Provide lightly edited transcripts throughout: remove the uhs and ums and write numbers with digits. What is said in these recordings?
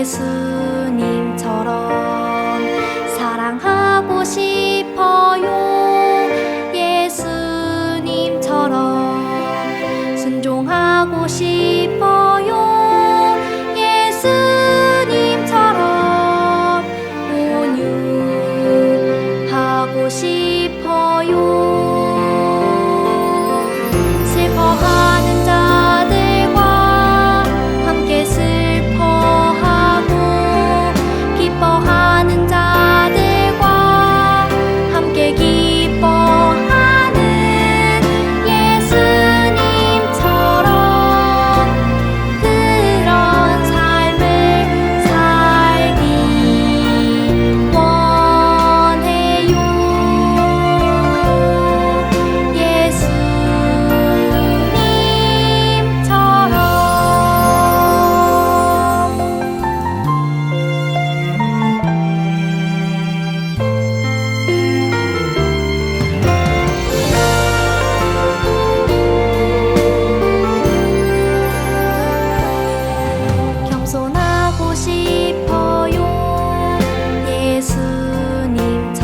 예수님처럼 사랑하고 싶어요. 예수님처럼 순종하고 싶어요. 예수님처럼 온유하고 싶어요. 슬퍼하는 자들과 함께 슬퍼하고 기뻐하는 자들과 함께 기뻐하는 예수님처럼 그런 삶을 살기 원해요. 겸손하고 싶어요. 예수님처럼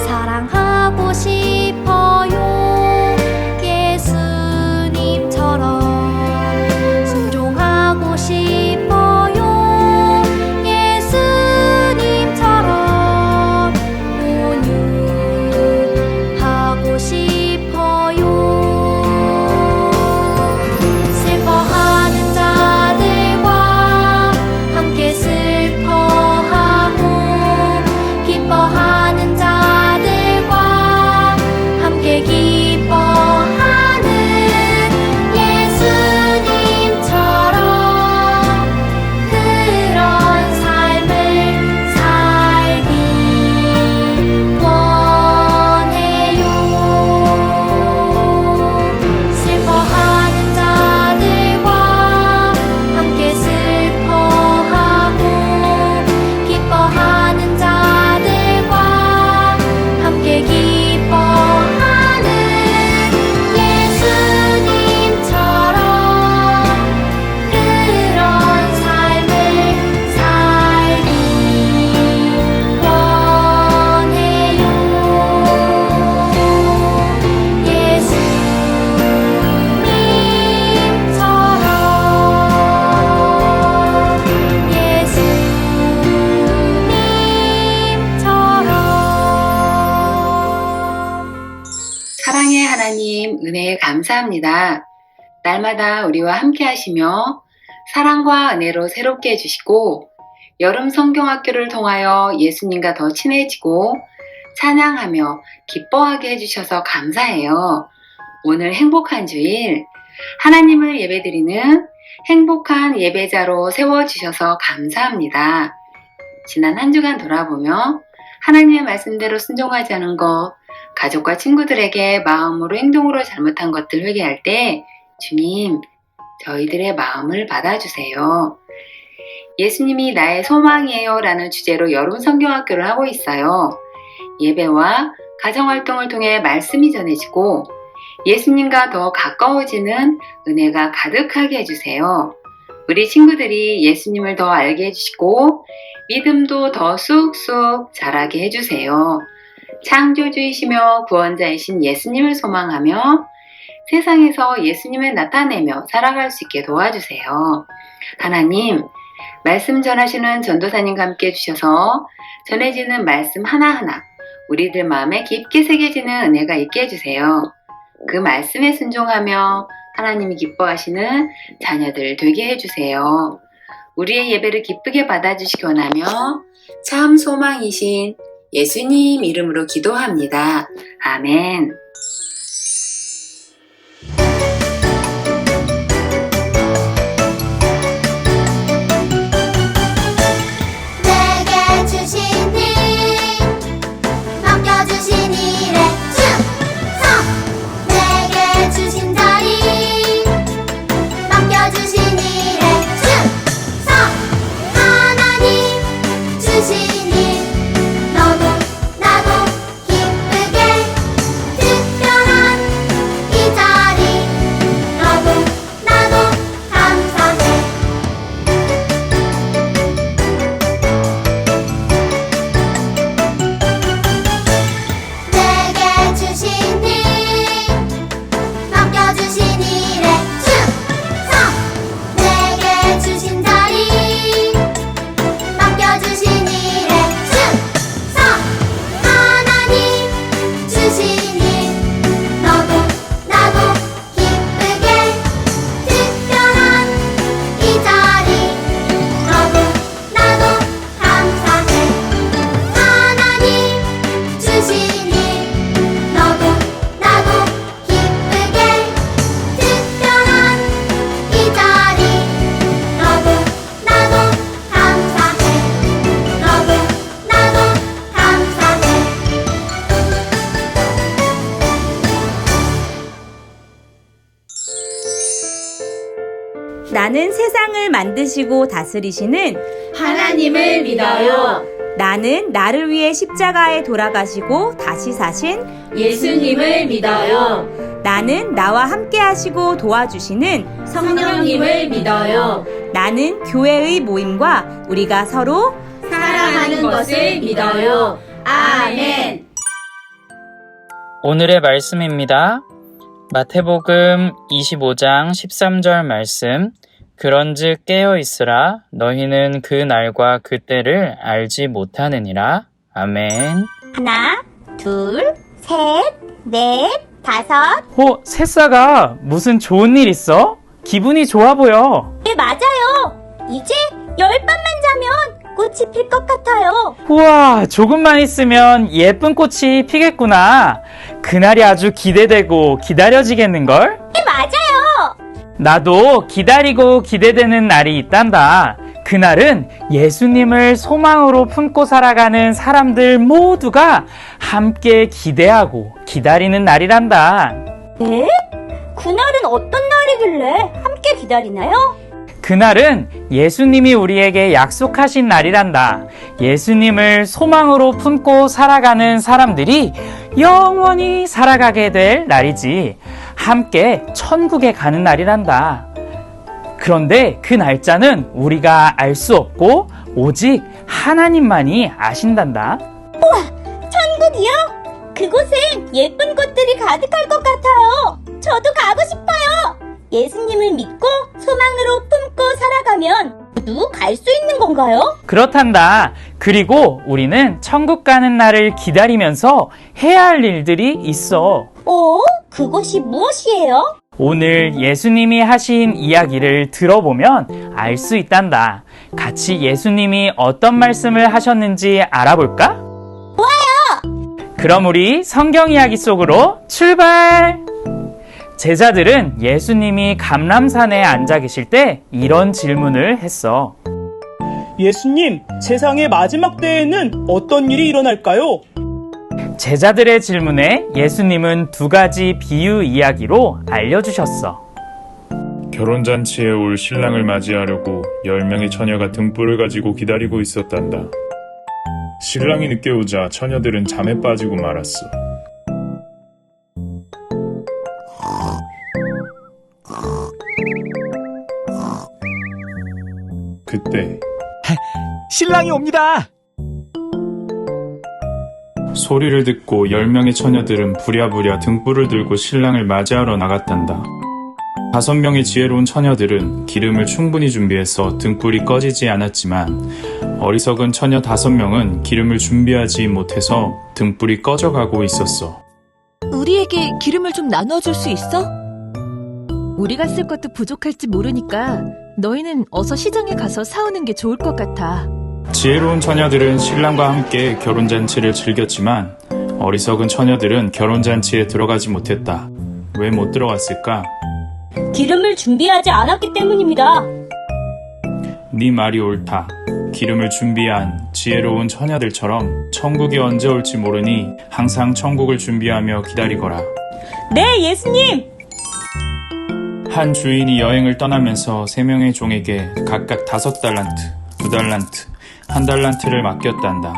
사랑하고 싶어요. 예수님처럼 순종하고 싶어요. 예수님처럼 온유하고 싶어요. 슬퍼하는 자들과 함께 슬퍼하고 기뻐하는 자들과 함께 기뻐하는 예수님처럼 그런 삶을 살기 원해요. 슬퍼하는 자들과 함께 슬퍼하고 기뻐하는 자들과 함께 기뻐하는 예수님처럼 그런 삶을 살기 원해요. 예수님처럼. 사랑의 하나님, 은혜에 감사합니다. 날마다 우리와 함께 하시며 사랑과 은혜로 새롭게 해주시고 여름 성경학교를 통하여 예수님과 더 친해지고 찬양하며 기뻐하게 해주셔서 감사해요. 오늘 행복한 주일, 하나님을 예배드리는 행복한 예배자로 세워주셔서 감사합니다. 지난 한 주간 돌아보며 하나님의 말씀대로 순종하지 않은 것, 가족과 친구들에게 마음으로 행동으로 잘못한 것들 회개할 때 주님, 저희들의 마음을 받아주세요. 예수님이 나의 소망이에요 라는 주제로 여름 성경학교를 하고 있어요. 예배와 가정활동을 통해 말씀이 전해지고 예수님과 더 가까워지는 은혜가 가득하게 해주세요. 우리 친구들이 예수님을 더 알게 해주시고 믿음도 더 쑥쑥 자라게 해주세요. 창조주이시며 구원자이신 예수님을 소망하며 세상에서 예수님을 나타내며 살아갈 수 있게 도와주세요. 하나님, 말씀 전하시는 전도사님과 함께 해주셔서 전해지는 말씀 하나하나 우리들 마음에 깊게 새겨지는 은혜가 있게 해주세요. 그 말씀에 순종하며 하나님이 기뻐하시는 자녀들 되게 해주세요. 우리의 예배를 기쁘게 받아주시기 원하며 참 소망이신 예수님 이름으로 기도합니다. 아멘. 내게 주신 일 맡겨주신 일에 충성 내게 주신 자리 맡겨주신 일에 충성 하나님 주신 일 너도 나도 기쁘게 듣고 나는 세상을 만드시고 다스리시는 하나님을 믿어요. 나는 나를 위해 십자가에 돌아가시고 다시 사신 예수님을 믿어요. 나는 나와 함께 하시고 도와주시는 성령님을 믿어요. 나는 교회의 모임과 우리가 서로 사랑하는 것을 믿어요. 아멘. 오늘의 말씀입니다. 마태복음 25장 13절 말씀. 그런즉 깨어 있으라. 너희는 그 날과 그 때를 알지 못하느니라. 아멘. 하나, 둘, 셋, 넷, 다섯. 새싹아, 무슨 좋은 일 있어? 기분이 좋아 보여. 네, 맞아요. 이제 10밤만 자면 꽃이 필 것 같아요. 우와, 조금만 있으면 예쁜 꽃이 피겠구나. 그날이 아주 기대되고 기다려지겠는걸? 네, 맞아요. 나도 기다리고 기대되는 날이 있단다. 그날은 예수님을 소망으로 품고 살아가는 사람들 모두가 함께 기대하고 기다리는 날이란다. 네? 그날은 어떤 날이길래 함께 기다리나요? 그날은 예수님이 우리에게 약속하신 날이란다. 예수님을 소망으로 품고 살아가는 사람들이 영원히 살아가게 될 날이지. 함께 천국에 가는 날이란다. 그런데 그 날짜는 우리가 알 수 없고 오직 하나님만이 아신단다. 천국이요? 그곳엔 예쁜 꽃들이 가득할 것 같아요. 저도 가고 싶어요. 예수님을 믿고 소망으로 품고 살아가면 모두 갈 수 있는 건가요? 그렇단다. 그리고 우리는 천국 가는 날을 기다리면서 해야 할 일들이 있어. 그것이 무엇이에요? 오늘 예수님이 하신 이야기를 들어보면 알 수 있단다. 같이 예수님이 어떤 말씀을 하셨는지 알아볼까? 좋아요! 그럼 우리 성경 이야기 속으로 출발! 제자들은 예수님이 감람산에 앉아 계실 때 이런 질문을 했어. 예수님, 세상의 마지막 때에는 어떤 일이 일어날까요? 제자들의 질문에 예수님은 두 가지 비유 이야기로 알려주셨어. 결혼잔치에 올 신랑을 맞이하려고 10명의 처녀가 등불을 가지고 기다리고 있었단다. 신랑이 늦게 오자 처녀들은 잠에 빠지고 말았어. 그때 신랑이 옵니다. 소리를 듣고 10명의 처녀들은 부랴부랴 등불을 들고 신랑을 맞이하러 나갔단다. 5명의 지혜로운 처녀들은 기름을 충분히 준비해서 등불이 꺼지지 않았지만 어리석은 처녀 5명은 기름을 준비하지 못해서 등불이 꺼져가고 있었어. 우리에게 기름을 좀 나눠줄 수 있어? 우리가 쓸 것도 부족할지 모르니까 너희는 어서 시장에 가서 사오는 게 좋을 것 같아. 지혜로운 처녀들은 신랑과 함께 결혼잔치를 즐겼지만 어리석은 처녀들은 결혼잔치에 들어가지 못했다. 왜 못 들어갔을까? 기름을 준비하지 않았기 때문입니다. 네 말이 옳다. 기름을 준비한 지혜로운 처녀들처럼 천국이 언제 올지 모르니 항상 천국을 준비하며 기다리거라. 네, 예수님! 한 주인이 여행을 떠나면서 3명의 종에게 각각 5달란트, 2달란트, 1달란트를 맡겼단다.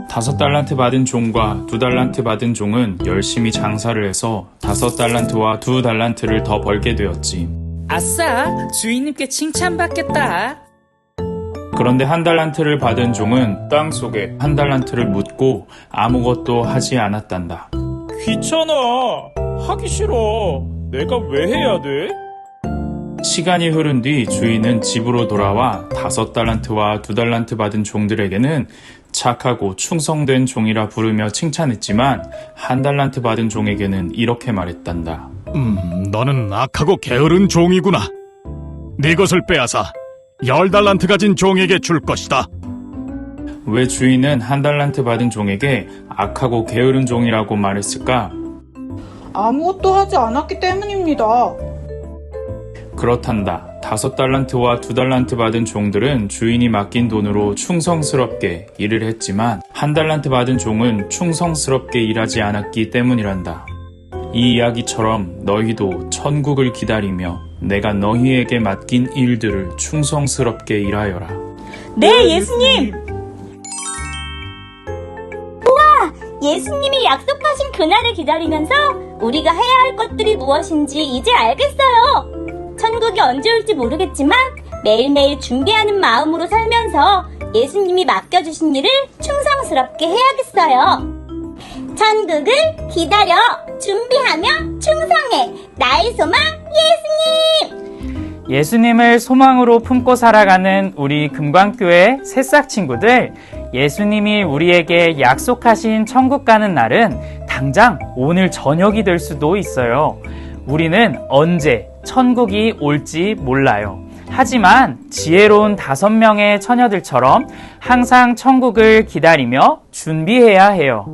5달란트 받은 종과 2달란트 받은 종은 열심히 장사를 해서 5달란트와 2달란트를 더 벌게 되었지. 아싸, 주인님께 칭찬받겠다. 그런데 1달란트를 받은 종은 땅 속에 1달란트를 묻고 아무것도 하지 않았단다. 귀찮아. 하기 싫어. 내가 왜 해야 돼? 시간이 흐른 뒤 주인은 집으로 돌아와 5달란트와 2달란트 받은 종들에게는 착하고 충성된 종이라 부르며 칭찬했지만 1달란트 받은 종에게는 이렇게 말했단다. 너는 악하고 게으른 종이구나. 네 것을 빼앗아 10달란트 가진 종에게 줄 것이다. 왜 주인은 1달란트 받은 종에게 악하고 게으른 종이라고 말했을까? 아무것도 하지 않았기 때문입니다. 그렇단다. 5달란트와 2달란트 받은 종들은 주인이 맡긴 돈으로 충성스럽게 일을 했지만 1달란트 받은 종은 충성스럽게 일하지 않았기 때문이란다. 이 이야기처럼 너희도 천국을 기다리며 내가 너희에게 맡긴 일들을 충성스럽게 일하여라. 네, 예수님! 우와! 예수님이 약속하신 그날을 기다리면서 우리가 해야 할 것들이 무엇인지 이제 알겠어요. 천국이 언제 올지 모르겠지만 매일매일 준비하는 마음으로 살면서 예수님이 맡겨주신 일을 충성스럽게 해야겠어요. 천국을 기다려 준비하며 충성해 나의 소망 예수님! 예수님을 소망으로 품고 살아가는 우리 금광교회 새싹 친구들, 예수님이 우리에게 약속하신 천국 가는 날은 당장 오늘 저녁이 될 수도 있어요. 우리는 언제 천국이 올지 몰라요. 하지만 지혜로운 5명의 처녀들처럼 항상 천국을 기다리며 준비해야 해요.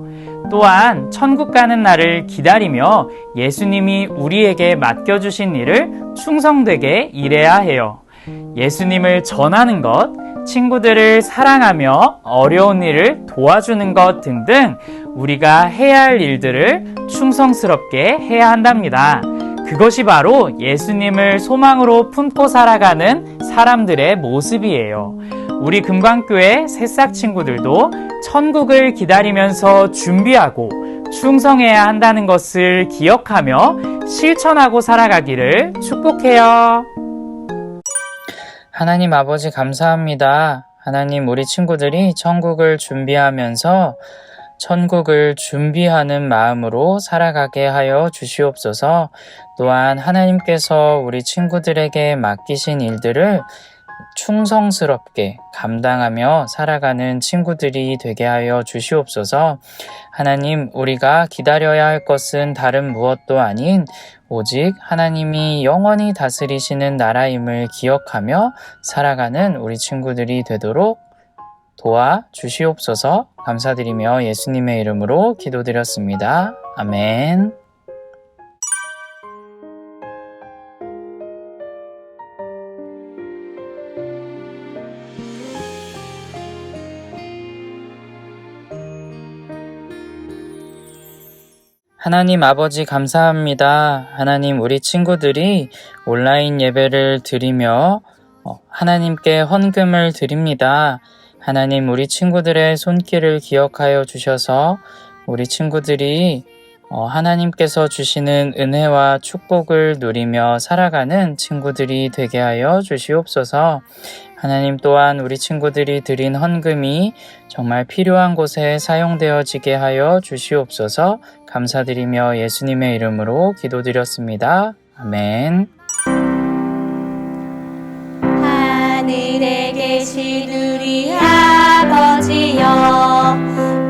또한 천국 가는 날을 기다리며 예수님이 우리에게 맡겨주신 일을 충성되게 일해야 해요. 예수님을 전하는 것, 친구들을 사랑하며 어려운 일을 도와주는 것 등등 우리가 해야 할 일들을 충성스럽게 해야 한답니다. 그것이 바로 예수님을 소망으로 품고 살아가는 사람들의 모습이에요. 우리 금광교회 새싹 친구들도 천국을 기다리면서 준비하고 충성해야 한다는 것을 기억하며 실천하고 살아가기를 축복해요. 하나님 아버지 감사합니다. 하나님 우리 친구들이 천국을 준비하면서 천국을 준비하는 마음으로 살아가게 하여 주시옵소서. 또한 하나님께서 우리 친구들에게 맡기신 일들을 충성스럽게 감당하며 살아가는 친구들이 되게 하여 주시옵소서. 하나님, 우리가 기다려야 할 것은 다른 무엇도 아닌 오직 하나님이 영원히 다스리시는 나라임을 기억하며 살아가는 우리 친구들이 되도록 도와 주시옵소서. 감사드리며 예수님의 이름으로 기도드렸습니다. 아멘. 하나님 아버지 감사합니다. 하나님 우리 친구들이 온라인 예배를 드리며 하나님께 헌금을 드립니다. 하나님 우리 친구들의 손길을 기억하여 주셔서 우리 친구들이 하나님께서 주시는 은혜와 축복을 누리며 살아가는 친구들이 되게 하여 주시옵소서. 하나님 또한 우리 친구들이 드린 헌금이 정말 필요한 곳에 사용되어지게 하여 주시옵소서. 감사드리며 예수님의 이름으로 기도드렸습니다. 아멘. 하늘에 계신 우리 아버지여,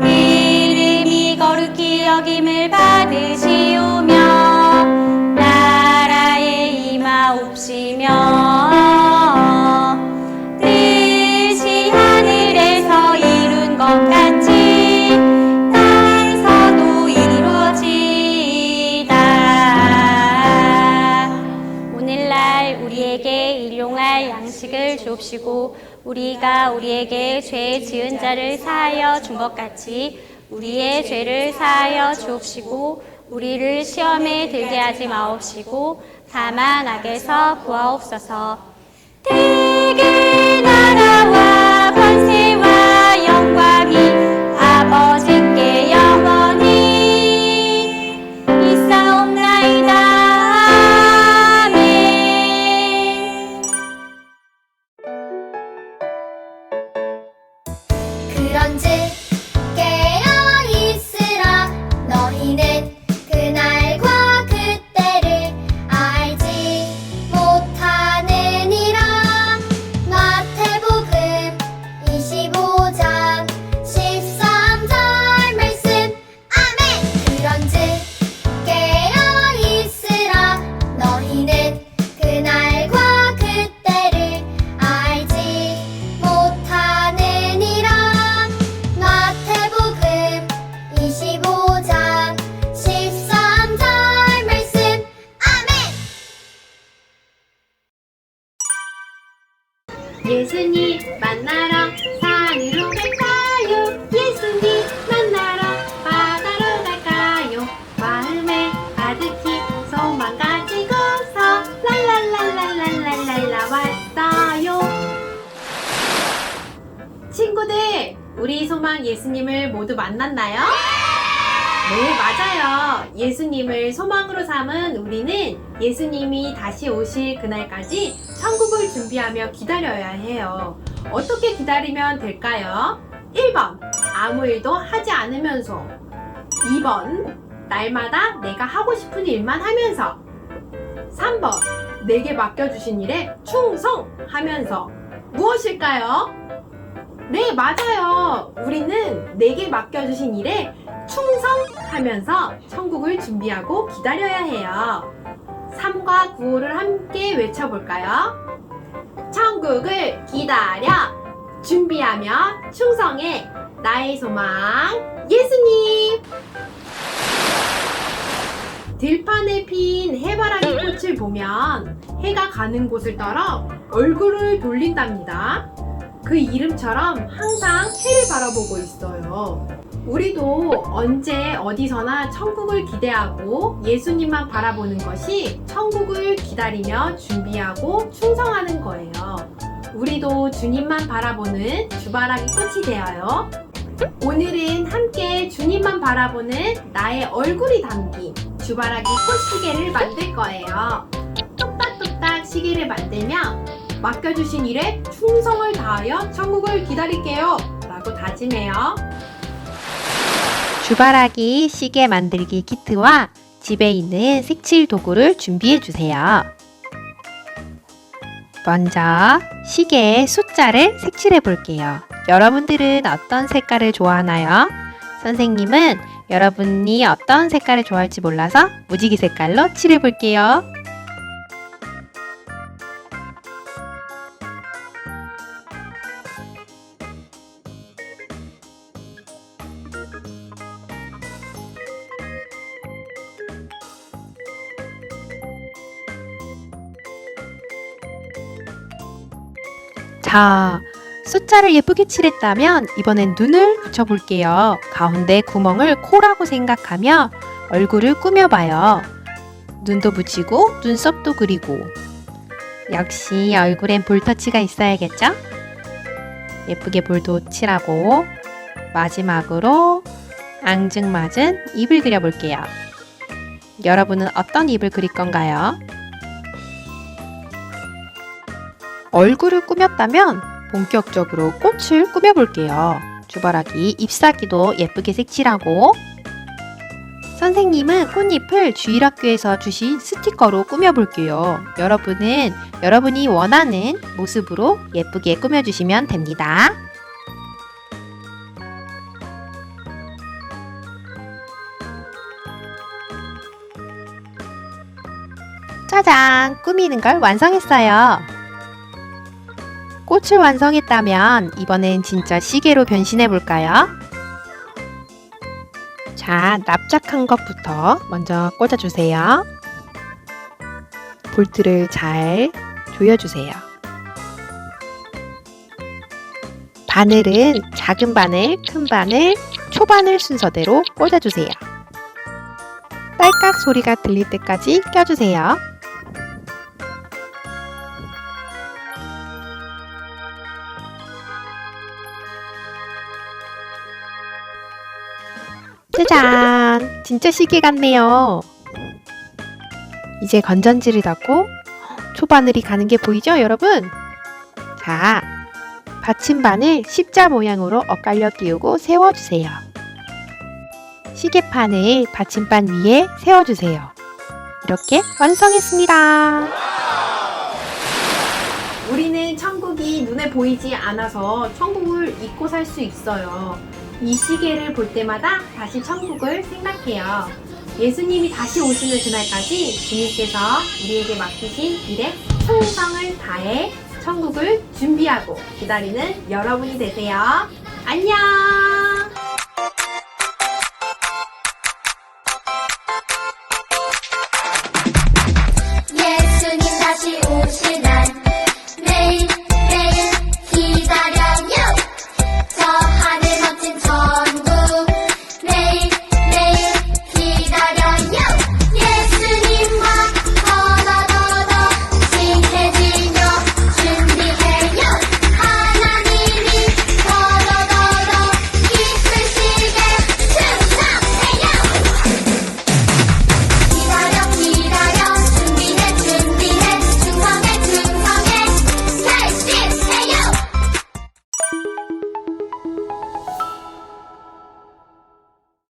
이름이 거룩히 여김을 받으시오며 나라에 임하옵시며 뜻이 하늘에서 이룬 것 같이 땅에서도 이루어지이다. 오늘날 우리에게 일용할 양식을 주옵시고 우리가 우리에게 죄 지은 자를 사하여 준 것 같이 우리의 죄를 사하여 주옵시고 우리를 시험에 들게 하지 마옵시고 다만 악에서 구하옵소서. 대개 나라와 권세와 영광이 아버지께 영원히 있사옵나이다. 아멘. 그런즉 깨어 있으라. 너희는 그날과 그때를 알지 못하느니라. 마태복음 25장 13절 말씀. 아멘. 그런즉 깨어 있으라. 너희는 그날과 그때를 알지 못하느니라. 마태복음 25장 13절 말씀. 아멘. 예수님 만나러 산으로 갈까요? 예수님 만나러 바다로 갈까요? 마음에 가득히 소망 가지고서 랄랄랄라 우리 소망 예수님을 모두 만났나요? 네, 맞아요. 예수님을 소망으로 삼은 우리는 예수님이 다시 오실 그날까지 천국을 준비하며 기다려야 해요. 어떻게 기다리면 될까요? 1번, 아무 일도 하지 않으면서. 2번, 날마다 내가 하고 싶은 일만 하면서. 3번, 내게 맡겨주신 일에 충성하면서. 무엇일까요? 네, 맞아요. 우리는 내게 맡겨주신 일에 충성하면서 천국을 준비하고 기다려야 해요. 3과 9를 함께 외쳐볼까요? 천국을 기다려, 준비하며 충성해, 나의 소망 예수님. 들판에 핀 해바라기 꽃을 보면 해가 가는 곳을 따라 얼굴을 돌린답니다. 그 이름처럼 항상 해를 바라보고 있어요. 우리도 언제 어디서나 천국을 기대하고 예수님만 바라보는 것이 천국을 기다리며 준비하고 충성하는 거예요. 우리도 주님만 바라보는 주바라기 꽃이 되어요. 오늘은 함께 주님만 바라보는 나의 얼굴이 담긴 주바라기 꽃시계를 만들 거예요. 똑딱똑딱 시계를 만들며 맡겨주신 일에 충성을 다하여 천국을 기다릴게요 라고 다짐해요. 주바라기 시계 만들기 키트와 집에 있는 색칠 도구를 준비해 주세요. 먼저 시계의 숫자를 색칠해 볼게요. 여러분들은 어떤 색깔을 좋아하나요? 선생님은 여러분이 어떤 색깔을 좋아할지 몰라서 무지개 색깔로 칠해 볼게요. 자, 숫자를 예쁘게 칠했다면 이번엔 눈을 붙여볼게요. 가운데 구멍을 코라고 생각하며 얼굴을 꾸며봐요. 눈도 붙이고 눈썹도 그리고. 역시 얼굴엔 볼터치가 있어야겠죠? 예쁘게 볼도 칠하고 마지막으로 앙증맞은 입을 그려볼게요. 여러분은 어떤 입을 그릴 건가요? 얼굴을 꾸몄다면 본격적으로 꽃을 꾸며볼게요. 주바라기 잎사귀도 예쁘게 색칠하고 선생님은 꽃잎을 주일학교에서 주신 스티커로 꾸며볼게요. 여러분은 여러분이 원하는 모습으로 예쁘게 꾸며주시면 됩니다. 짜잔! 꾸미는 걸 완성했어요. 꽃을 완성했다면 이번엔 진짜 시계로 변신해 볼까요? 자, 납작한 것부터 먼저 꽂아주세요. 볼트를 잘 조여주세요. 바늘은 작은 바늘, 큰 바늘, 초바늘 순서대로 꽂아주세요. 딸깍 소리가 들릴 때까지 껴주세요. 짜잔! 진짜 시계 같네요. 이제 건전지를 닫고 초바늘이 가는 게 보이죠, 여러분? 자, 받침반을 십자 모양으로 엇갈려 끼우고 세워주세요. 시계판을 받침반 위에 세워주세요. 이렇게 완성했습니다. 우리는 천국이 눈에 보이지 않아서 천국을 잊고 살 수 있어요. 이 시계를 볼 때마다 다시 천국을 생각해요. 예수님이 다시 오시는 그날까지 주님께서 우리에게 맡기신 일에 충성을 다해 천국을 준비하고 기다리는 여러분이 되세요. 안녕!